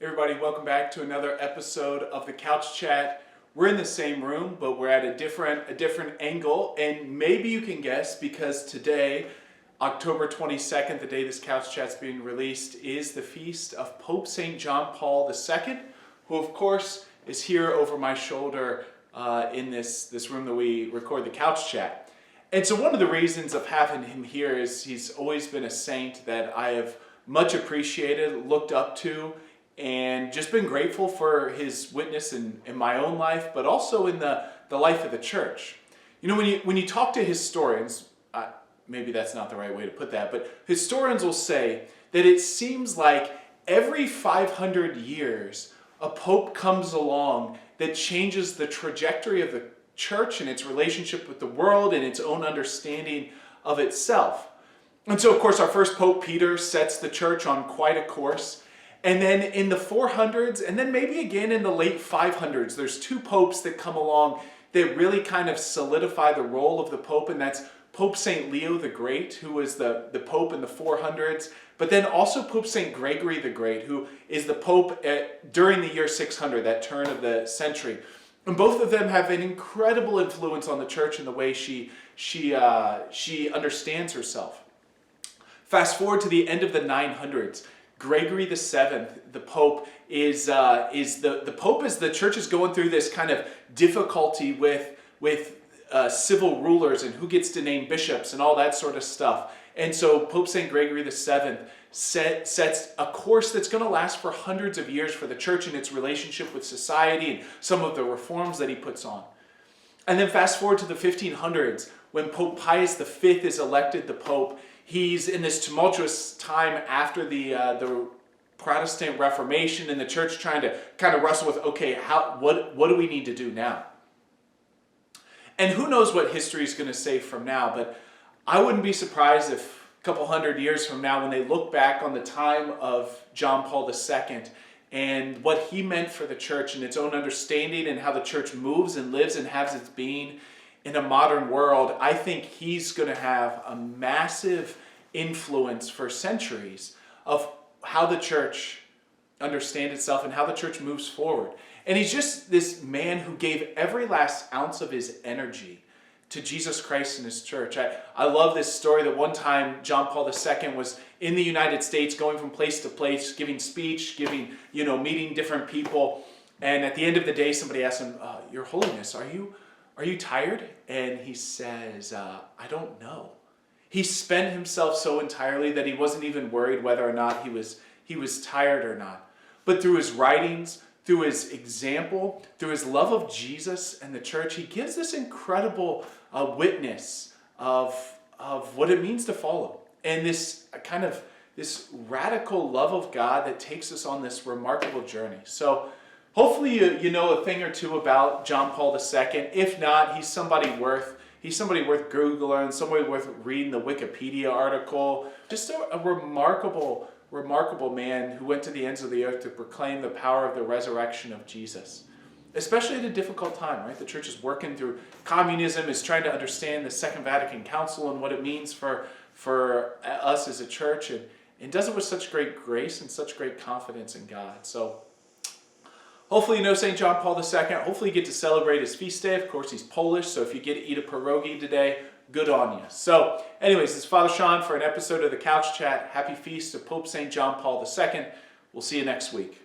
Everybody, welcome back to another episode of the Couch Chat. We're in the same room, but we're at a different angle, and maybe you can guess because today, October 22nd, the day this Couch Chat's being released, is the feast of Pope St. John Paul II, who of course is here over my shoulder in this room that we record the Couch Chat. And so one of the reasons of having him here is he's always been a saint that I have much appreciated, looked up to, and just been grateful for his witness in my own life, but also in the life of the church. You know, when you talk to historians, maybe that's not the right way to put that, but historians will say that it seems like every 500 years a pope comes along that changes the trajectory of the church and its relationship with the world and its own understanding of itself. And so, of course, our first Pope, Peter, sets the church on quite a course. And then in the 400s, and then maybe again in the late 500s, there's two popes that come along that really kind of solidify the role of the pope, and that's Pope St. Leo the Great, who was the pope in the 400s, but then also Pope St. Gregory the Great, who is the pope during the year 600, that turn of the century. And both of them have an incredible influence on the church in the way she understands herself. Fast forward to the end of the 900s. Gregory VII, the Pope, is the Pope as the church is going through this kind of difficulty with civil rulers and who gets to name bishops and all that sort of stuff. And so Pope St. Gregory VII sets a course that's going to last for hundreds of years for the church and its relationship with society and some of the reforms that he puts on. And then fast forward to the 1500s when Pope Pius V is elected the Pope. He's in this tumultuous time after the Protestant Reformation and the church trying to kind of wrestle with, okay, what do we need to do now? And who knows what history is going to say from now, but I wouldn't be surprised if a couple hundred years from now when they look back on the time of John Paul II and what he meant for the church and its own understanding and how the church moves and lives and has its being in a modern world, I think he's going to have a massive influence for centuries of how the church understands itself and how the church moves forward. And he's just this man who gave every last ounce of his energy to Jesus Christ and his church. I love this story that one time John Paul II was in the United States going from place to place, giving speech, meeting different people. And at the end of the day, somebody asked him, Your Holiness, are you tired? And he says, I don't know. He spent himself so entirely that he wasn't even worried whether or not he was tired or not. But through his writings, through his example, through his love of Jesus and the church, he gives this incredible witness of what it means to follow. And this radical love of God that takes us on this remarkable journey. So hopefully you know a thing or two about John Paul II. If not, he's somebody worth Googling, somebody worth reading the Wikipedia article. Just a remarkable man who went to the ends of the earth to proclaim the power of the resurrection of Jesus. Especially at a difficult time, right? The church is working through communism, is trying to understand the Second Vatican Council and what it means for us as a church, and does it with such great grace and such great confidence in God. So hopefully you know St. John Paul II. Hopefully you get to celebrate his feast day. Of course, he's Polish, so if you get to eat a pierogi today, good on you. So anyways, this is Father Sean for an episode of the Couch Chat. Happy feast of Pope St. John Paul II. We'll see you next week.